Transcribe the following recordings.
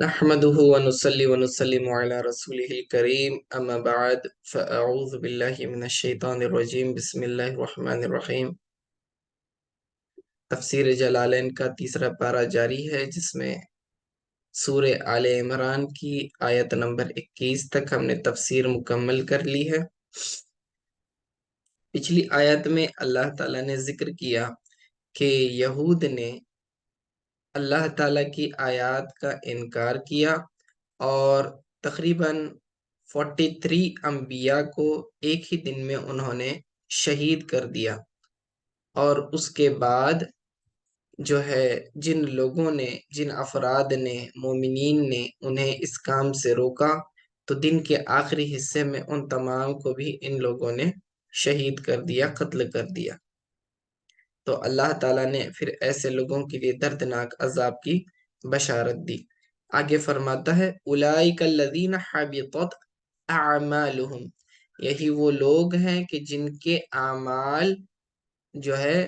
نحمده ونصلي ونسلم على رسوله الكريم أما بعد فأعوذ بالله من الشيطان الرجيم بسم الله الرحمن الرحيم۔ تفسیر جلالین کا تیسرا پارہ جاری ہے، جس میں سورہ آل عمران کی آیت نمبر 21 تک ہم نے تفسیر مکمل کر لی ہے۔ پچھلی آیت میں اللہ تعالیٰ نے ذکر کیا کہ یہود نے اللہ تعالیٰ کی آیات کا انکار کیا اور تقریباً 43 انبیاء کو ایک ہی دن میں انہوں نے شہید کر دیا، اور اس کے بعد جو ہے جن افراد نے مومنین نے انہیں اس کام سے روکا، تو دن کے آخری حصے میں ان تمام کو بھی ان لوگوں نے شہید کر دیا، قتل کر دیا۔ تو اللہ تعالیٰ نے پھر ایسے لوگوں کے لیے دردناک عذاب کی بشارت دی۔ آگے فرماتا ہے اولئک الذین حبطت اعمالہم، یہی وہ لوگ ہیں کہ جن کے اعمال جو ہے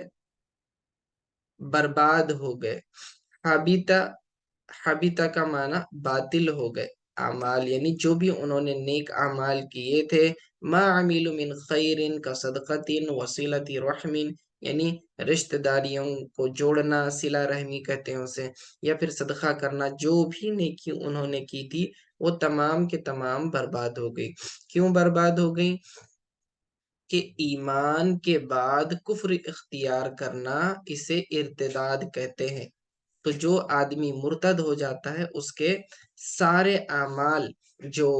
برباد ہو گئے۔ حبیطہ کا معنی باطل ہو گئے، اعمال یعنی جو بھی انہوں نے نیک اعمال کیے تھے۔ ما عملوا من خیر کصدقۃ وصلۃ رحم، یعنی رشتہ داریوں کو جوڑنا، صلہ رحمی کہتے ہیں اسے، یا پھر صدقہ کرنا، جو بھی نیکی انہوں نے کی تھی وہ تمام کے تمام برباد ہو گئی۔ کیوں برباد ہو گئی؟ کہ ایمان کے بعد کفر اختیار کرنا اسے ارتداد کہتے ہیں۔ تو جو آدمی مرتد ہو جاتا ہے اس کے سارے اعمال جو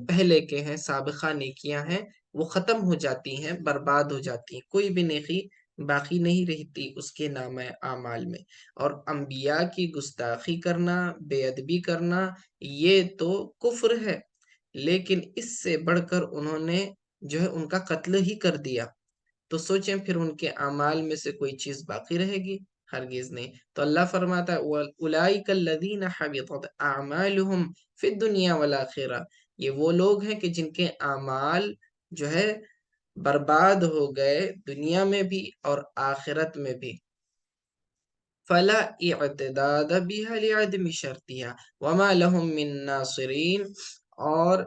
پہلے کے ہیں، سابقہ نیکیاں ہیں، وہ ختم ہو جاتی ہیں، برباد ہو جاتی ہیں، کوئی بھی نیکی باقی نہیں رہتی اس کے نامہ اعمال میں۔ اور انبیاء کی گستاخی کرنا، بے ادبی کرنا، یہ تو کفر ہے، لیکن اس سے بڑھ کر انہوں نے جو ہے ان کا قتل ہی کر دیا، تو سوچیں پھر ان کے اعمال میں سے کوئی چیز باقی رہے گی؟ ہرگز نہیں۔ تو اللہ فرماتا ہے اولئک الذین حبطت اعمالہم فی الدنیا والآخرہ، یہ وہ لوگ ہیں کہ جن کے اعمال جو ہے برباد ہو گئے، دنیا میں بھی اور آخرت میں بھی۔ فلا اعتداد بها لعدم شرطها وما لهم من ناصرین، اور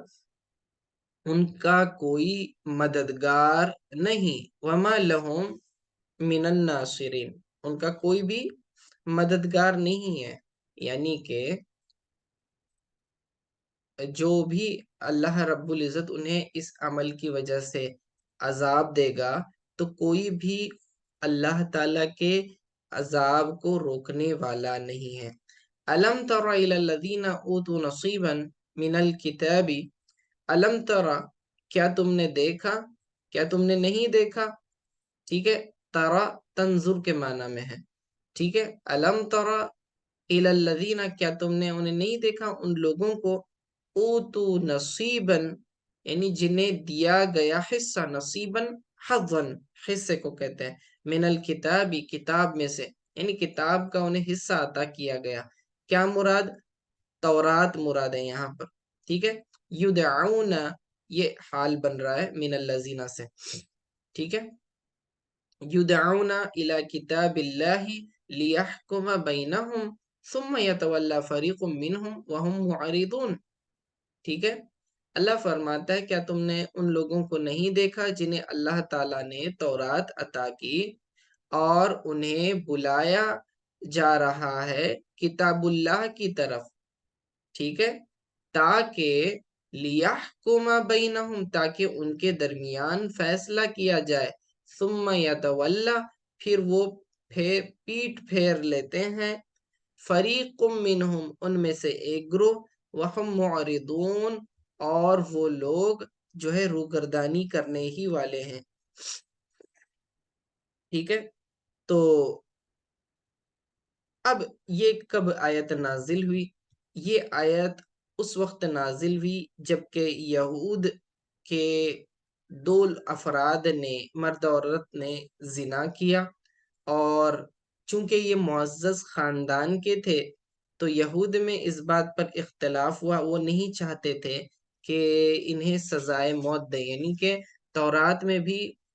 ان کا کوئی مددگار نہیں، وما لہم من الناصرین، ان کا کوئی بھی مددگار نہیں ہے، یعنی کہ جو بھی اللہ رب العزت انہیں اس عمل کی وجہ سے عذاب دے گا، تو کوئی بھی اللہ تعالیٰ کے عذاب کو روکنے والا نہیں ہے۔ الم تر الی الذین اوتوا نصیبا من الکتاب، الم ترا، کیا تم نے دیکھا، کیا تم نے نہیں دیکھا؟ ٹھیک ہے، ترا تنظر کے معنی میں ہے، ٹھیک ہے۔ الم ترا الی الذین، کیا تم نے انہیں نہیں دیکھا، ان لوگوں کو، اوتو نصیبا، یعنی جنہیں دیا گیا حصہ، نصیبا حظا، حصے کو کہتے ہیں، من الکتابی، کتاب میں سے، یعنی کتاب کا انہیں حصہ عطا کیا گیا۔ کیا مراد؟ تورات مراد ہے یہاں پر، ٹھیک ہے۔ یدعون، یہ حال بن رہا ہے من الذین سے، ٹھیک ہے۔ یدعون الی کتاب اللہ لیحکم بینہم ثم یتولی فریق منہم وہم معرضون، ٹھیک ہے۔ اللہ فرماتا ہے کیا تم نے ان لوگوں کو نہیں دیکھا جنہیں اللہ تعالیٰ نے تورات عطا کی اور انہیں بلایا جا رہا ہے کتاب اللہ کی طرف، ٹھیک ہے، تاکہ لیحکم بینہم، تاکہ ان کے درمیان فیصلہ کیا جائے، ثم یتولی، پھر وہ پیٹ پھیر لیتے ہیں، فریق منہم، ان میں سے ایک گروہ، وہم معرضون، اور وہ لوگ جو ہے روگردانی کرنے ہی والے ہیں، ٹھیک ہے۔ تو اب یہ کب آیت نازل ہوئی؟ یہ آیت اس وقت نازل ہوئی جبکہ یہود کے دو افراد نے، مرد اور عورت نے زنا کیا، اور چونکہ یہ معزز خاندان کے تھے تو یہود میں اس بات پر اختلاف ہوا، وہ نہیں چاہتے تھے کہ انہیں سزائے موت دے، یعنی کہ تورات میں بھی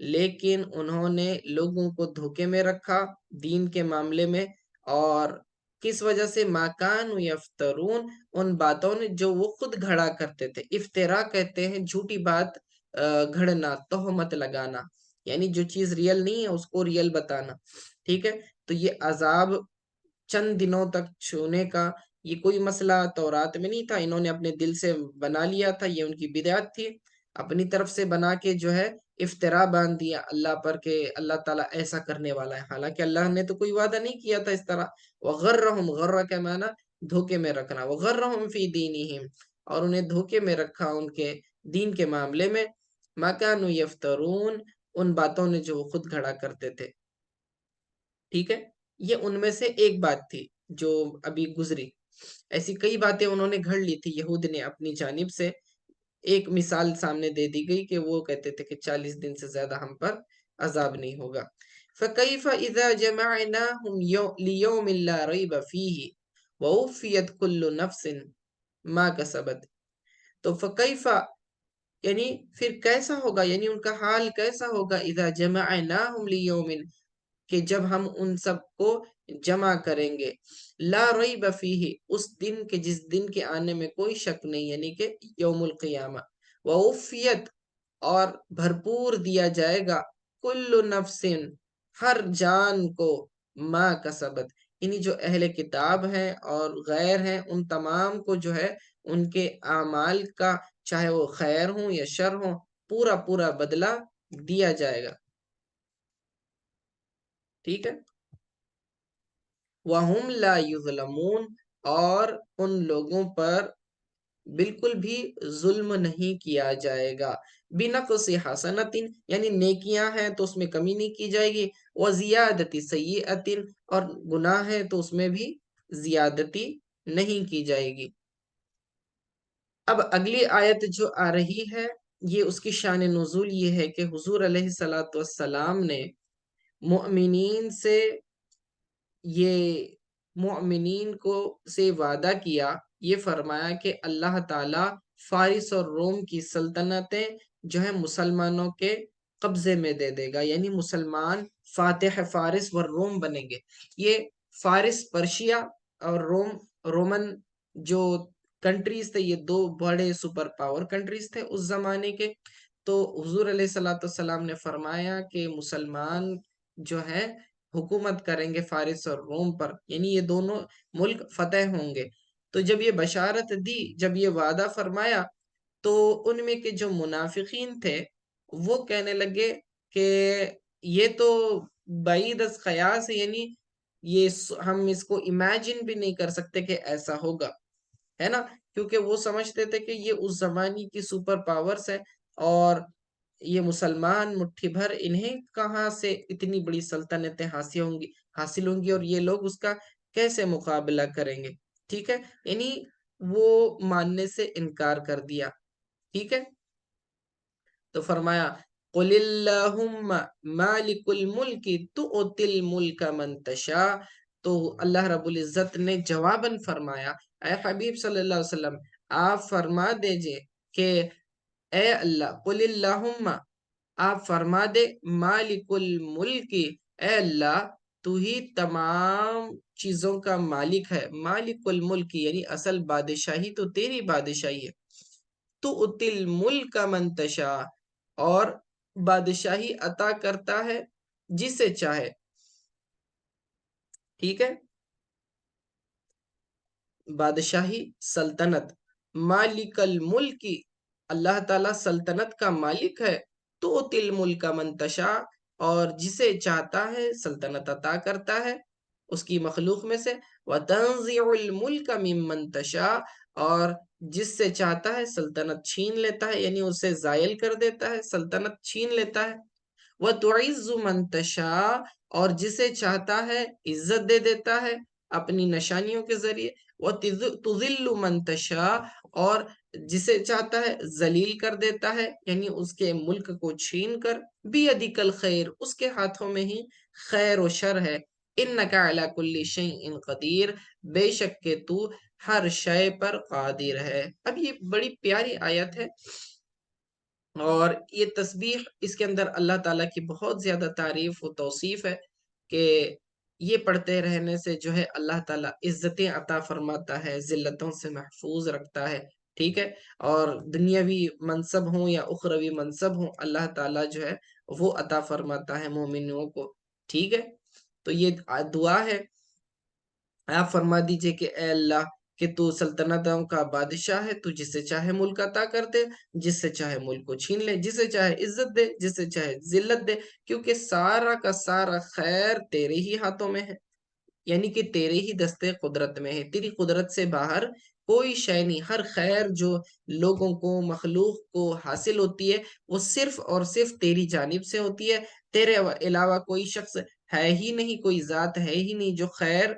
لیکن انہوں نے لوگوں کو دھوکے میں رکھا دین کے معاملے میں، اور کس وجہ سے؟ ماکان یفترون، ان باتوں نے جو وہ خود گھڑا کرتے تھے۔ افترا کہتے ہیں جھوٹی بات گھڑنا، تہمت لگانا، یعنی جو چیز ریئل نہیں ہے اس کو ریئل بتانا، ٹھیک ہے؟ تو یہ عذاب چند دنوں تک چھونے کا یہ کوئی مسئلہ تورات میں نہیں تھا، انہوں نے اپنے دل سے بنا لیا تھا، یہ ان کی بدعت تھی، اپنی طرف سے بنا کے جو ہے افترا باندھ دیا اللہ پر کہ اللہ تعالیٰ ایسا کرنے والا ہے، حالانکہ اللہ نے تو کوئی وعدہ نہیں کیا تھا اس طرح۔ وغرہم، غرہ کا معنی دھوکے میں رکھنا، وغرہم فی دینہم، اور انہیں دھوکے میں رکھا ان کے دین کے معاملے میں، ما کانوا یفترون، ان باتوں نے جو وہ خود کھڑا کرتے تھے، ٹھیک ہے؟ یہ ان میں سے ایک بات تھی جو ابھی گزری، ایسی کئی باتیں انہوں نے گھڑ لی تھی یہود نے اپنی جانب سے۔ ایک مثال سامنے دے دی گئی کہ وہ کہتے تھے کہ 40 دن سے زیادہ ہم پر عذاب نہیں ہوگا۔ فَكَيْفَ إِذَا جَمَعْنَاهُمْ لِيَوْمٍ لَا رَيْبَ فِيهِ وَوُفِّيَتْ كُلُّ نَفْسٍ مَا كَسَبَتْ، تو فَكَيْفَ یعنی پھر کیسا ہوگا، یعنی ان کا حال کیسا ہوگا، اذا جمعناہم لیوم، کہ جب ہم ان سب کو جمع کریں گے، لا ریب فیہ، اس دن کے جس دن کے آنے میں کوئی شک نہیں، یعنی کہ یوم القیامہ، ووفیت، اور بھرپور دیا جائے گا، کل نفس، ہر جان کو، ما کسبت، یعنی جو اہل کتاب ہیں اور غیر ہیں ان تمام کو جو ہے ان کے اعمال کا، چاہے وہ خیر ہوں یا شر ہوں، پورا پورا بدلہ دیا جائے گا، ٹھیک ہے؟ وَهُمْ لَا يُظْلَمُونَ، اور ان لوگوں پر بالکل بھی ظلم نہیں کیا جائے گا، بِنَقْصِ حَسَنَةٍ، یعنی نیکیاں ہیں تو اس میں کمی نہیں کی جائے گی، وَزِيَادَةِ سَيِّئَةٍ، اور گناہ ہے تو اس میں بھی زیادتی نہیں کی جائے گی۔ اب اگلی آیت جو آ رہی ہے یہ اس کی شان نزول یہ ہے کہ حضور علیہ السلام نے مؤمنین سے یہ مؤمنین کو سے وعدہ کیا، یہ فرمایا کہ اللہ تعالی فارس اور روم کی سلطنتیں جو ہیں مسلمانوں کے قبضے میں دے دے گا، یعنی مسلمان فاتح فارس و روم بنیں گے۔ یہ فارس پرشیا اور رومن جو کنٹریز تھے، یہ دو بڑے سپر پاور کنٹریز تھے اس زمانے کے۔ تو حضور علیہ السلام نے فرمایا کہ مسلمان جو ہے حکومت کریں گے فارس اور روم پر، یعنی یہ دونوں ملک فتح ہوں گے۔ تو جب یہ بشارت دی، جب یہ وعدہ فرمایا، تو ان میں کے جو منافقین تھے وہ کہنے لگے کہ یہ تو بعید از قیاس ہے، یعنی یہ ہم اس کو امیجن بھی نہیں کر سکتے کہ ایسا ہوگا، ہے نا؟ کیونکہ وہ سمجھتے تھے کہ یہ اس زمانے کی سپر پاورز ہے، اور یہ مسلمان مٹھی بھر، انہیں کہاں سے اتنی بڑی سلطنتیں حاصل ہوں گی اور یہ لوگ اس کا کیسے مقابلہ کریں گے، ٹھیک ہے؟ یعنی وہ ماننے سے انکار کر دیا، ٹھیک ہے؟ تو فرمایا قل اللہم مالک الملک تؤتی الملک من تشاء، تو اللہ رب العزت نے جواباً فرمایا، اے حبیب صلی اللہ علیہ وسلم آپ فرما دیجئے کہ اے اللہ، قل اللہم، آپ فرما دے، مالک الملک، اے اللہ تو ہی تمام چیزوں کا مالک ہے، مالک الملک یعنی اصل بادشاہی تو تیری بادشاہی ہے، تو اتل ملک کا منتشا، اور بادشاہی عطا کرتا ہے جسے چاہے، ٹھیک ہے؟ بادشاہی، سلطنت، مالک الملک، اللہ تعالیٰ سلطنت کا مالک ہے، تو تل ملک کا منتشا، اور جسے چاہتا ہے سلطنت عطا کرتا ہے اس کی مخلوق میں سے، وَتَنزِعُ الْمُلْكَ مِمَّن تَشَاءُ، اور جس سے چاہتا ہے سلطنت چھین لیتا ہے، یعنی اسے زائل کر دیتا ہے، سلطنت چھین لیتا ہے، وَتُعِزُّ مَن تَشَاءُ، اور جسے چاہتا ہے عزت دے دیتا ہے اپنی نشانیوں کے ذریعے، وَتُذِلُّ مَن تَشَاءُ، اور جسے چاہتا ہے ذلیل کر دیتا ہے، یعنی اس کے ملک کو چھین کر، بِيَدِكَ الْخَيْرُ، اس کے ہاتھوں میں ہی خیر و شر ہے، إِنَّكَ عَلَى كُلِّ شَيْءٍ قَدِيرٌ، بے شک کہ تو ہر شے پر قادر ہے۔ اب یہ بڑی پیاری آیت ہے، اور یہ تسبیح اس کے اندر اللہ تعالیٰ کی بہت زیادہ تعریف و توصیف ہے کہ یہ پڑھتے رہنے سے جو ہے اللہ تعالیٰ عزتیں عطا فرماتا ہے، ذلتوں سے محفوظ رکھتا ہے، ٹھیک ہے، اور دنیاوی منصب ہوں یا اخروی منصب ہوں اللہ تعالیٰ جو ہے وہ عطا فرماتا ہے مومنوں کو، ٹھیک ہے۔ تو یہ دعا ہے، آپ فرما دیجئے کہ اے اللہ کہ تو سلطنتوں کا بادشاہ ہے، تو جسے چاہے ملک عطا کر دے، جس سے چاہے ملک کو چھین لے، جسے چاہے عزت دے، جسے چاہے ذلت دے، کیونکہ سارا کا سارا خیر تیرے ہی ہاتھوں میں ہے، یعنی کہ تیرے ہی دستے قدرت میں ہے، تیری قدرت سے باہر کوئی شے نہیں۔ ہر خیر جو لوگوں کو، مخلوق کو حاصل ہوتی ہے وہ صرف اور صرف تیری جانب سے ہوتی ہے، تیرے علاوہ کوئی شخص ہے ہی نہیں، کوئی ذات ہے ہی نہیں جو خیر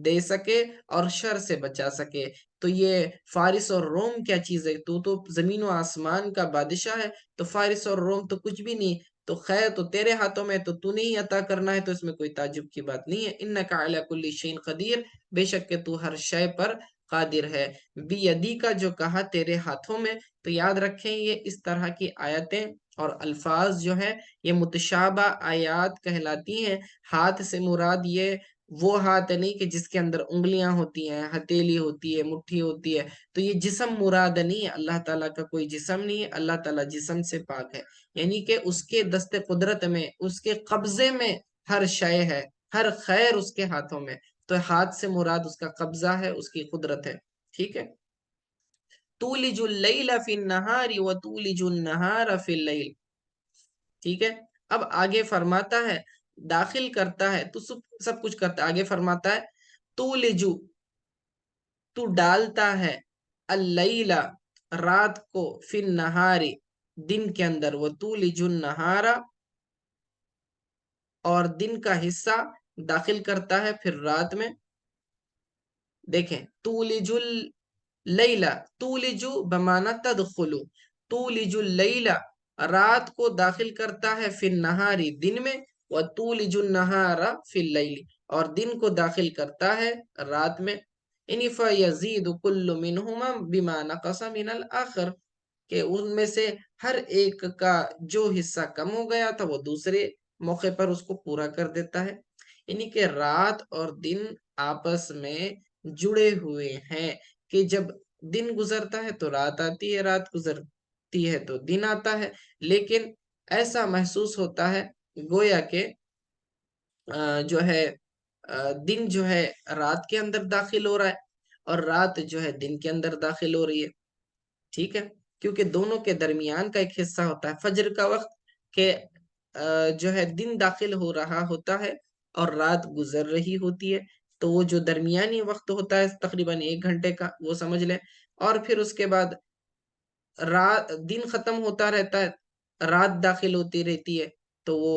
دے سکے اور شر سے بچا سکے۔ تو یہ فارس اور روم کیا چیز ہے؟ تو زمین و آسمان کا بادشاہ ہے، تو فارس اور روم تو کچھ بھی نہیں، تو خیر تو تیرے ہاتھوں میں، تو نے ہی عطا کرنا ہے، تو اس میں کوئی تعجب کی بات نہیں ہے۔ انک علی کل شیء قدیر، بے شک کہ تو ہر شے پر قادر ہے۔ بیدی کا جو کہا تیرے ہاتھوں میں، تو یاد رکھیں یہ اس طرح کی آیتیں اور الفاظ جو ہیں یہ متشابہ آیات کہلاتی ہیں۔ ہاتھ سے مراد یہ وہ ہاتھ نہیں کہ جس کے اندر انگلیاں ہوتی ہیں، ہتھیلی ہوتی ہے، مٹھی ہوتی ہے، تو یہ جسم مراد نہیں ہے، اللہ تعالیٰ کا کوئی جسم نہیں ہے، اللہ تعالیٰ جسم سے پاک ہے، یعنی کہ اس کے دست قدرت میں، اس کے قبضے میں ہر شے ہے، ہر خیر اس کے ہاتھوں میں، تو ہاتھ سے مراد اس کا قبضہ ہے، اس کی قدرت ہے، ٹھیک ہے۔ تولج اللیل فی النہار و تولج النہار فی اللیل، ٹھیک ہے۔ اب آگے فرماتا ہے داخل کرتا ہے تو سب کچھ کرتا ہے، آگے فرماتا ہے تولجو، تو ڈالتا ہے، اللیل رات کو، فی النہار دن کے اندر، وہ تولج النہار اور دن کا حصہ داخل کرتا ہے پھر رات میں۔ دیکھیں تولج اللیل، تولجو بمعنی تدخلو، تولج اللیل رات کو داخل کرتا ہے فی النہار دن میں، وتولج النہار فی اللیل اور دن کو داخل کرتا ہے رات میں، یعنی فیزید کل منہما بما نقص من الآخر، کہ ان میں سے ہر ایک کا جو حصہ کم ہو گیا تھا وہ دوسرے موقع پر اس کو پورا کر دیتا ہے، یعنی کہ رات اور دن آپس میں جڑے ہوئے ہیں، کہ جب دن گزرتا ہے تو رات آتی ہے، رات گزرتی ہے تو دن آتا ہے، لیکن ایسا محسوس ہوتا ہے گویا کہ جو ہے دن جو ہے رات کے اندر داخل ہو رہا ہے اور رات جو ہے دن کے اندر داخل ہو رہی ہے، ٹھیک ہے، کیونکہ دونوں کے درمیان کا ایک حصہ ہوتا ہے فجر کا وقت، کہ جو ہے دن داخل ہو رہا ہوتا ہے اور رات گزر رہی ہوتی ہے، تو وہ جو درمیانی وقت ہوتا ہے تقریباً 1 گھنٹے کا وہ سمجھ لیں، اور پھر اس کے بعد دن ختم ہوتا رہتا ہے، رات داخل ہوتی رہتی ہے، تو وہ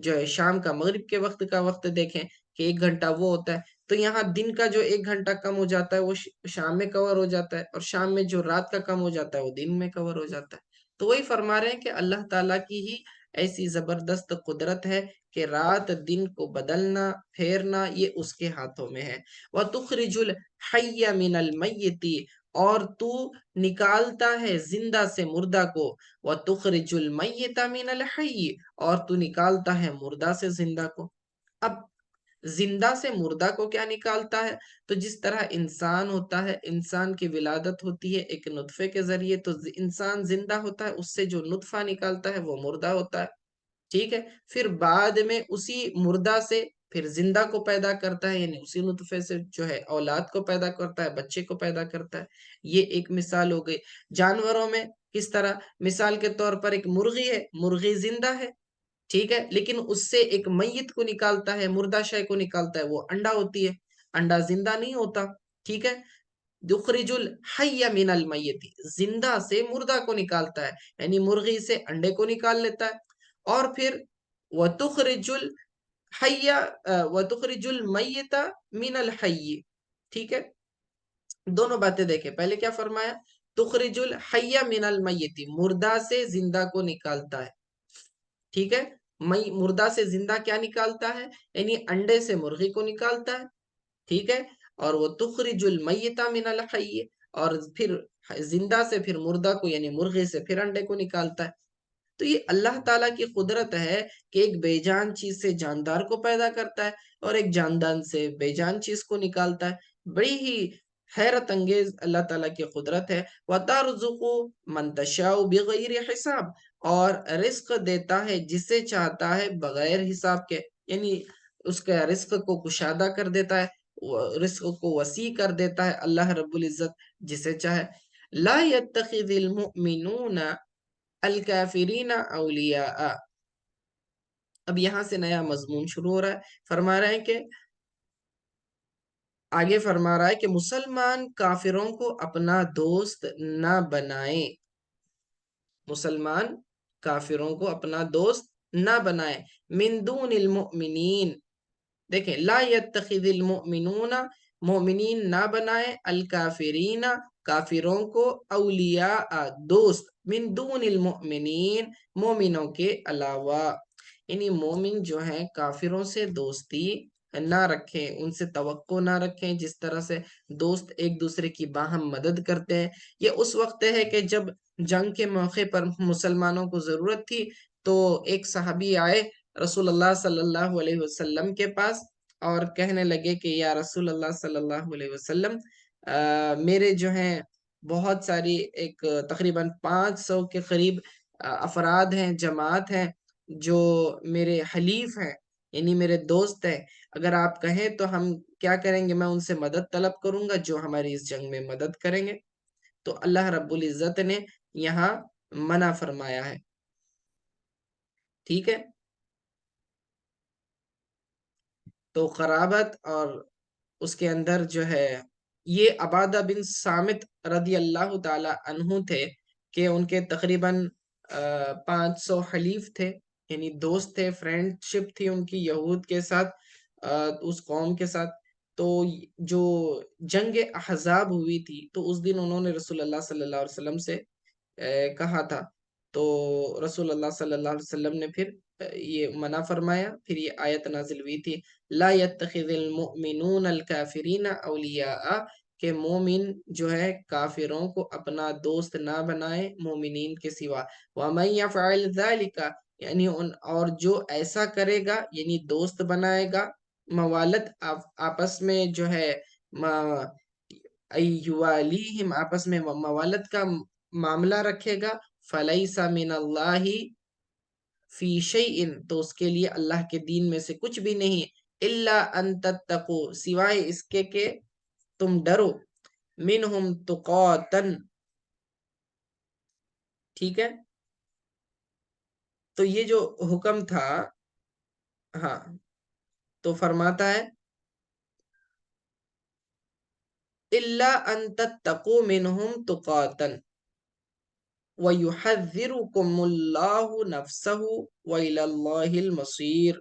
جو ہے شام کا، مغرب کے وقت کا وقت دیکھیں کہ 1 گھنٹہ وہ ہوتا ہے، تو یہاں دن کا جو 1 گھنٹہ کم ہو جاتا ہے وہ شام میں کور ہو جاتا ہے، اور شام میں جو رات کا کم ہو جاتا ہے وہ دن میں کور ہو جاتا ہے۔ تو وہی فرما رہے ہیں کہ اللہ تعالیٰ کی ہی ایسی زبردست قدرت ہے کہ رات دن کو بدلنا، پھیرنا یہ اس کے ہاتھوں میں ہے۔ وَتُخْرِجُ الْحَيَّ مِنَ الْمَيِّتِ اور تو نکالتا ہے زندہ سے مردہ کو، وَتُخْرِجُ الْمَيِّتَ مِنَ الْحَيِّ اور تو نکالتا ہے مردہ سے زندہ کو۔ اب زندہ سے مردہ کو کیا نکالتا ہے؟ تو جس طرح انسان ہوتا ہے، انسان کی ولادت ہوتی ہے ایک نطفے کے ذریعے، تو انسان زندہ ہوتا ہے، اس سے جو نطفہ نکالتا ہے وہ مردہ ہوتا ہے، ٹھیک ہے، پھر بعد میں اسی مردہ سے پھر زندہ کو پیدا کرتا ہے، یعنی اسی نطفے سے جو ہے اولاد کو پیدا کرتا ہے، بچے کو پیدا کرتا ہے، یہ ایک مثال ہو گئی۔ جانوروں میں کس طرح؟ مثال کے طور پر ایک مرغی ہے، مرغی زندہ ہے، ٹھیک ہے، لیکن اس سے ایک میت کو نکالتا ہے، مردہ شے کو نکالتا ہے، وہ انڈا ہوتی ہے، انڈا زندہ نہیں ہوتا، ٹھیک ہے۔ یخرج الحی من المیت، زندہ سے مردہ کو نکالتا ہے، یعنی مرغی سے انڈے کو نکال لیتا ہے، اور پھر وتخرج الحی وتخرج المیت من الحی، ٹھیک ہے۔ دونوں باتیں دیکھیں، پہلے کیا فرمایا؟ تخرج الحی من المیت، مردہ سے زندہ کو نکالتا ہے، ٹھیک ہے، مردہ سے زندہ کیا نکالتا ہے؟ یعنی انڈے سے مرغی کو نکالتا ہے، ٹھیک ہے، اور وہ تخرج المیت من الحی اور پھر زندہ سے پھر مردہ کو، یعنی مرغی سے پھر انڈے کو نکالتا ہے۔ تو یہ اللہ تعالیٰ کی قدرت ہے کہ ایک بے جان چیز سے جاندار کو پیدا کرتا ہے اور ایک جاندان سے بے جان چیز کو نکالتا ہے۔ بڑی ہی حیرت انگیز اللہ تعالیٰ کی قدرت ہے۔ وَتَرْزُقُ مَن تَشَاءُ بِغَيْرِ حِساب، اور رزق دیتا ہے جسے چاہتا ہے بغیر حساب کے، یعنی اس کا رزق کو کشادہ کر دیتا ہے، رزق کو وسیع کر دیتا ہے اللہ رب العزت جسے چاہے۔ لا يتخذ المؤمنون الکافرین اولیاء، اب یہاں سے نیا مضمون شروع ہو رہا ہے۔ فرما رہے ہیں کہ آگے فرما رہا ہے کہ مسلمان کافروں کو اپنا دوست نہ بنائیں، مسلمان کافروں کو اپنا دوست نہ بنائیں۔ من دون المؤمنین، دیکھیں لا یتخذ المؤمنون، مومنین نہ بنائے، الکافرین کافروں کو، اولیاء دوست، من دون المؤمنین مومنوں کے علاوہ، یعنی مومن جو ہیں کافروں سے دوستی نہ رکھیں، ان سے توقع نہ رکھیں۔ جس طرح سے دوست ایک دوسرے کی باہم مدد کرتے ہیں، یہ اس وقت ہے کہ جب جنگ کے موقع پر مسلمانوں کو ضرورت تھی تو ایک صحابی آئے رسول اللہ صلی اللہ علیہ وسلم کے پاس اور کہنے لگے کہ یا رسول اللہ صلی اللہ علیہ وسلم، میرے جو ہیں بہت ساری ایک تقریباً 500 کے قریب افراد ہیں، جماعت ہیں جو میرے حلیف ہیں، یعنی میرے دوست ہیں، اگر آپ کہیں تو ہم کیا کریں گے؟ میں ان سے مدد طلب کروں گا جو ہماری اس جنگ میں مدد کریں گے۔ تو اللہ رب العزت نے یہاں منع فرمایا ہے، ٹھیک ہے؟ تو قرابت اور اس کے اندر جو ہے یہ عبادہ بن صامت رضی اللہ تعالی عنہ تھے کہ ان کے تقریباً 500 حلیف تھے، یعنی دوست تھے، فرینڈ شپ تھی ان کی یہود کے ساتھ، اس قوم کے ساتھ۔ تو جو جنگ احزاب ہوئی تھی تو اس دن انہوں نے رسول اللہ صلی اللہ علیہ وسلم سے کہا تھا، تو رسول اللہ صلی اللہ علیہ وسلم نے پھر یہ منع فرمایا، پھر یہ آیت نازل ہوئی تھی لا يتخذ المؤمنون الکافرین اولیاء، کہ مومن جو ہے کافروں کو اپنا دوست نہ بنائے مومنین کے سوا۔ وَمَن يَفْعَلْ ذَلِكَ، یعنی اور جو ایسا کرے گا یعنی دوست بنائے گا، موالت آپس میں جو ہے ایوالیہم، آپس میں موالت کا معاملہ رکھے گا، فَلَيْسَ مِنَ اللَّهِ فی شیئن، تو اس کے لیے اللہ کے دین میں سے کچھ بھی نہیں، الا ان تتقوا، سوائے اس کے کہ تم ڈرو، منہم تقاتن، ٹھیک ہے؟ تو یہ جو حکم تھا، ہاں، تو فرماتا ہے الا ان تتقوا منہم تقاتن وَيُحَذِّرُكُمُ اللَّهُ نَفْسَهُ وَإِلَى اللَّهِ الْمَصِيرُ،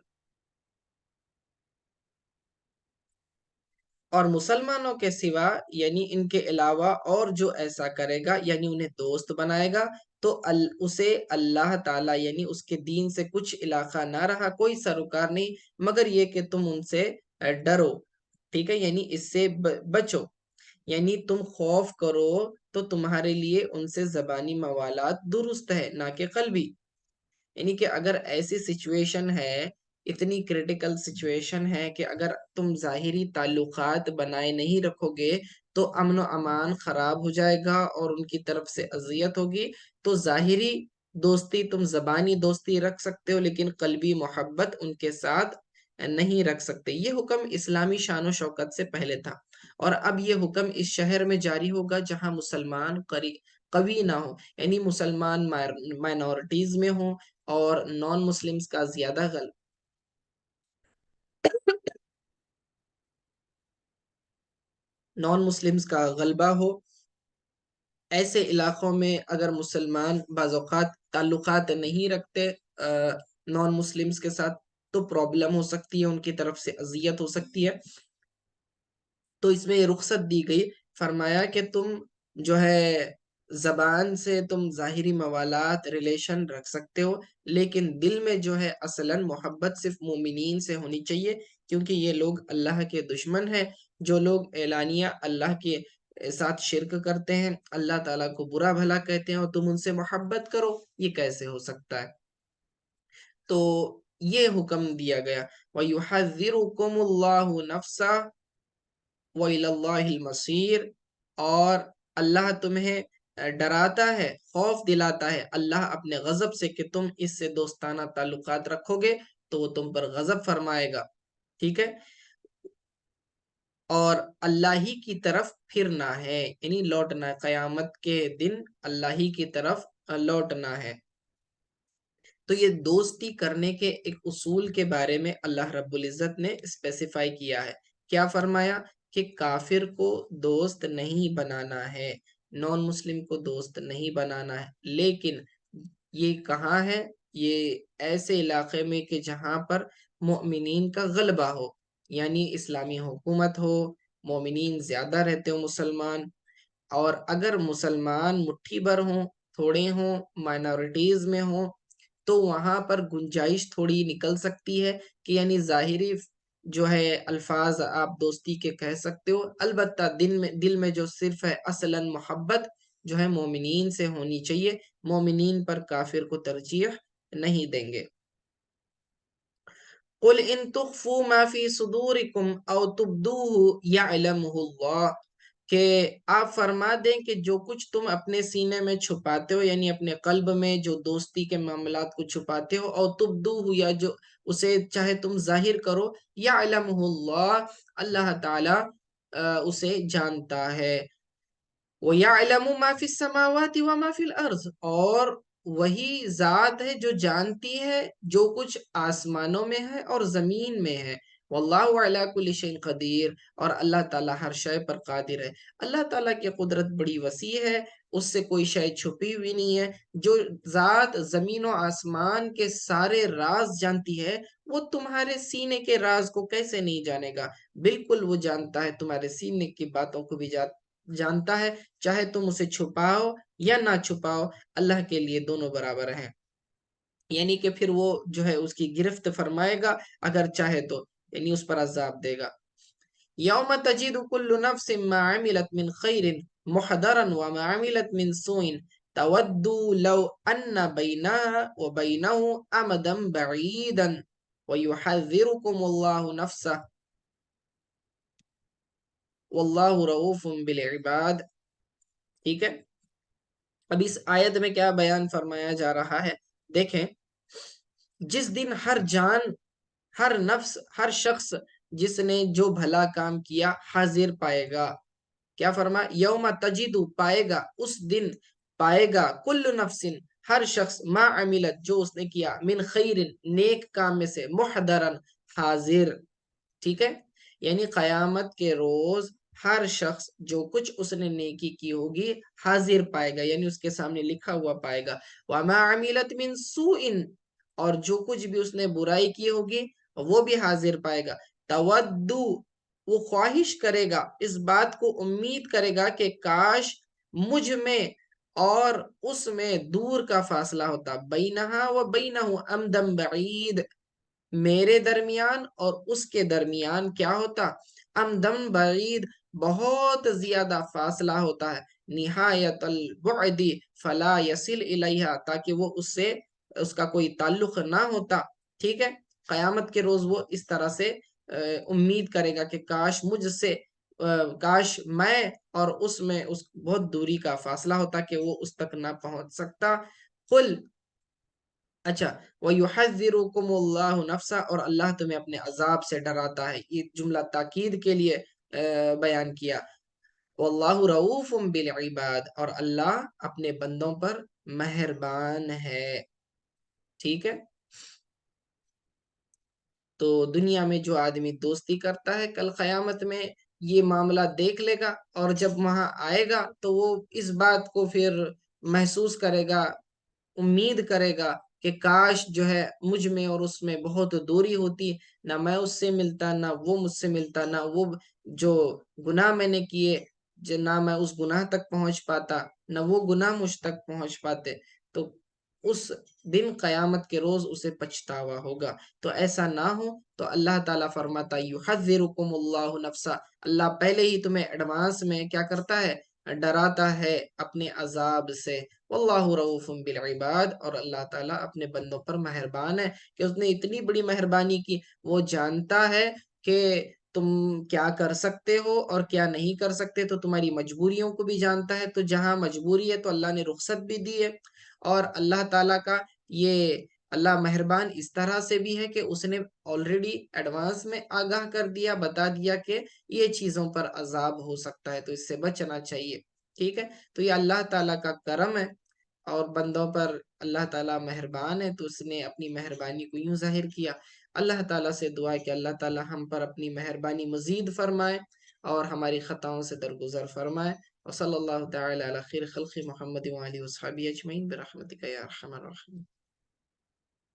اور مسلمانوں کے سوا یعنی ان کے علاوہ اور جو ایسا کرے گا یعنی انہیں دوست بنائے گا تو اسے اللہ تعالیٰ یعنی اس کے دین سے کچھ علاقہ نہ رہا، کوئی سروکار نہیں مگر یہ کہ تم ان سے ڈرو، ٹھیک ہے؟ یعنی اس سے بچو، یعنی تم خوف کرو تو تمہارے لیے ان سے زبانی موالات درست ہے نہ کہ قلبی، یعنی کہ اگر ایسی سچویشن ہے، اتنی کریٹیکل سچویشن ہے کہ اگر تم ظاہری تعلقات بنائے نہیں رکھو گے تو امن و امان خراب ہو جائے گا اور ان کی طرف سے اذیت ہوگی، تو ظاہری دوستی تم زبانی دوستی رکھ سکتے ہو لیکن قلبی محبت ان کے ساتھ نہیں رکھ سکتے۔ یہ حکم اسلامی شان و شوکت سے پہلے تھا، اور اب یہ حکم اس شہر میں جاری ہوگا جہاں مسلمان قوی نہ ہو، یعنی مسلمان مائنورٹیز میں ہوں اور نان مسلمز کا زیادہ نان مسلمز کا غلبہ ہو۔ ایسے علاقوں میں اگر مسلمان بعض اوقات تعلقات نہیں رکھتے نان مسلمز کے ساتھ تو پرابلم ہو سکتی ہے، ان کی طرف سے اذیت ہو سکتی ہے، تو اس میں رخصت دی گئی، فرمایا کہ تم جو ہے زبان سے تم ظاہری موالات ریلیشن رکھ سکتے ہو لیکن دل میں جو ہے اصلاً محبت صرف مومنین سے ہونی چاہیے، کیونکہ یہ لوگ اللہ کے دشمن ہیں۔ جو لوگ اعلانیہ اللہ کے ساتھ شرک کرتے ہیں، اللہ تعالیٰ کو برا بھلا کہتے ہیں اور تم ان سے محبت کرو، یہ کیسے ہو سکتا ہے؟ تو یہ حکم دیا گیا، وَيُحَذِّرُكُمُ اللَّهُ نَفْسَهُ وَإِلَى اللَّهِ الْمَصِيرُ، اور اللہ تمہیں ڈراتا ہے، خوف دلاتا ہے اللہ اپنے غضب سے کہ تم اس سے دوستانہ تعلقات رکھو گے تو وہ تم پر غضب فرمائے گا، ٹھیک ہے، اور اللہ ہی کی طرف پھرنا ہے، یعنی لوٹنا ہے، قیامت کے دن اللہ ہی کی طرف لوٹنا ہے۔ تو یہ دوستی کرنے کے ایک اصول کے بارے میں اللہ رب العزت نے اسپیسیفائی کیا ہے۔ کیا فرمایا؟ کہ کافر کو دوست نہیں بنانا ہے، نان مسلم کو دوست نہیں بنانا ہے، لیکن یہ کہاں ہے؟ یہ ایسے علاقے میں کہ جہاں پر مؤمنین کا غلبہ ہو، یعنی اسلامی حکومت ہو، مومنین زیادہ رہتے ہو مسلمان، اور اگر مسلمان مٹھی بھر ہوں، تھوڑے ہوں، مائنورٹیز میں ہوں، تو وہاں پر گنجائش تھوڑی نکل سکتی ہے کہ یعنی ظاہری جو ہے الفاظ آپ دوستی کے کہہ سکتے ہو، البتہ دل میں جو صرف ہے اصلاً محبت جو ہے مومنین سے ہونی چاہیے، مومنین پر کافر کو ترجیح نہیں دیں گے۔ قُلْ إِن تُخْفُوا مَا فِي صُدُورِكُمْ أَوْ تُبْدُوهُ يَعْلَمُهُ اللَّهُ، کہ آپ فرما دیں کہ جو کچھ تم اپنے سینے میں چھپاتے ہو، یعنی اپنے قلب میں جو دوستی کے معاملات کو چھپاتے ہو، اور تبدوہ، یا جو اسے چاہے تم ظاہر کرو، یعلمہ اللہ، اللہ تعالی اسے جانتا ہے، وَيَعْلَمُ مَا فِي السَّمَاوَاتِ وَمَا فِي الْأَرْضِ، اور وہی ذات ہے جو جانتی ہے جو کچھ آسمانوں میں ہے اور زمین میں ہے، واللہ علی کل شیء قدیر، اور اللہ تعالیٰ ہر شے پر قادر ہے۔ اللہ تعالیٰ کی قدرت بڑی وسیع ہے، اس سے کوئی شے چھپی ہوئی نہیں ہے۔ جو ذات زمین و آسمان کے سارے راز جانتی ہے، وہ تمہارے سینے کے راز کو کیسے نہیں جانے گا؟ بالکل وہ جانتا ہے، تمہارے سینے کی باتوں کو بھی جانتا ہے، چاہے تم اسے چھپاؤ یا نہ چھپاؤ، اللہ کے لیے دونوں برابر ہیں، یعنی کہ پھر وہ جو ہے اس کی گرفت فرمائے گا اگر چاہے تو، یعنی اس پر عذاب دے گا۔ یوم تجد کل نفس ما عملت من خیر محضرا وما عملت من سوء تود لو ان بینها وبینه امدا بعیدا ویحذرکم اللہ نفسه واللہ رؤوف بالعباد، ٹھیک ہے۔ اب اس آیت میں کیا بیان فرمایا جا رہا ہے؟ دیکھیں، جس دن ہر جان، ہر نفس، ہر شخص جس نے جو بھلا کام کیا حاضر پائے گا، کیا فرما؟ یوم تجدو، پائے گا، اس دن پائے گا، کل نفس، ہر شخص، ما عملت، جو اس نے کیا، من خیر، نیک کام میں سے، محضرن، حاضر، ٹھیک ہے، یعنی قیامت کے روز ہر شخص جو کچھ اس نے نیکی کی ہوگی حاضر پائے گا، یعنی اس کے سامنے لکھا ہوا پائے گا، وَمَا عَمِلَتْ مِن سُوءٍ، اور جو کچھ بھی اس نے برائی کی ہوگی وہ بھی حاضر پائے گا، تَوَدُّ، وہ خواہش کرے گا، اس بات کو امید کرے گا کہ کاش مجھ میں اور اس میں دور کا فاصلہ ہوتا، بینہا و بینہ امدم بعید، میرے درمیان اور اس کے درمیان کیا ہوتا؟ امدم بعید، بہت زیادہ فاصلہ ہوتا ہے، نہایت البعد فلا یصل الیہا، تاکہ وہ اس سے اس کا کوئی تعلق نہ ہوتا، ٹھیک ہے۔ قیامت کے روز وہ اس طرح سے امید کرے گا کہ کاش مجھ سے، کاش میں اور اس میں اس بہت دوری کا فاصلہ ہوتا کہ وہ اس تک نہ پہنچ سکتا۔ قل، اچھا، وَيُحَذِّرُكُمُ اللَّهُ نَفْسَهُ، اور اللہ تمہیں اپنے عذاب سے ڈراتا ہے، یہ جملہ تاکید کے لیے بیان کیا، وَاللَّهُ رَؤُوفٌ بِالْعِبَادِ، اور اللہ اپنے بندوں پر مہربان ہے، ٹھیک ہے۔ تو دنیا میں جو آدمی دوستی کرتا ہے کل قیامت میں یہ معاملہ دیکھ لے گا، اور جب وہاں آئے گا تو وہ اس بات کو پھر محسوس کرے گا، امید کرے گا کہ کاش جو ہے مجھ میں اور اس میں بہت دوری ہوتی، نہ میں اس سے ملتا، نہ وہ مجھ سے ملتا، نہ وہ جو گناہ میں نے کیے نہ میں اس گناہ تک پہنچ پاتا، نہ وہ گناہ مجھ تک پہنچ پاتے۔ تو اس دن قیامت کے روز اسے پچھتاوا ہوگا۔ تو ایسا نہ ہو تو اللہ تعالیٰ فرماتا یحذرکم اللہ نفسا، اللہ پہلے ہی تمہیں ایڈوانس میں کیا کرتا ہے، ڈراتا ہے اپنے عذاب سے۔ واللہ رؤوف بالعباد، اور اللہ تعالیٰ اپنے بندوں پر مہربان ہے، کہ اس نے اتنی بڑی مہربانی کی، وہ جانتا ہے کہ تم کیا کر سکتے ہو اور کیا نہیں کر سکتے، تو تمہاری مجبوریوں کو بھی جانتا ہے، تو جہاں مجبوری ہے تو اللہ نے رخصت بھی دی ہے۔ اور اللہ تعالیٰ کا یہ اللہ مہربان اس طرح سے بھی ہے کہ اس نے آلریڈی ایڈوانس میں آگاہ کر دیا، بتا دیا کہ یہ چیزوں پر عذاب ہو سکتا ہے، تو اس سے بچنا چاہیے۔ ٹھیک ہے، تو یہ اللہ تعالیٰ کا کرم ہے، اور بندوں پر اللہ تعالیٰ مہربان ہے، تو اس نے اپنی مہربانی کو یوں ظاہر کیا۔ اللہ تعالیٰ سے دعا ہے کہ اللہ تعالیٰ ہم پر اپنی مہربانی مزید فرمائے اور ہماری خطاؤں سے درگزر فرمائے۔ وصلی اللہ تعالی علی خیر خلق محمد وآلہ وصحبہ اجمعین برحمتک یا ارحم الراحمین۔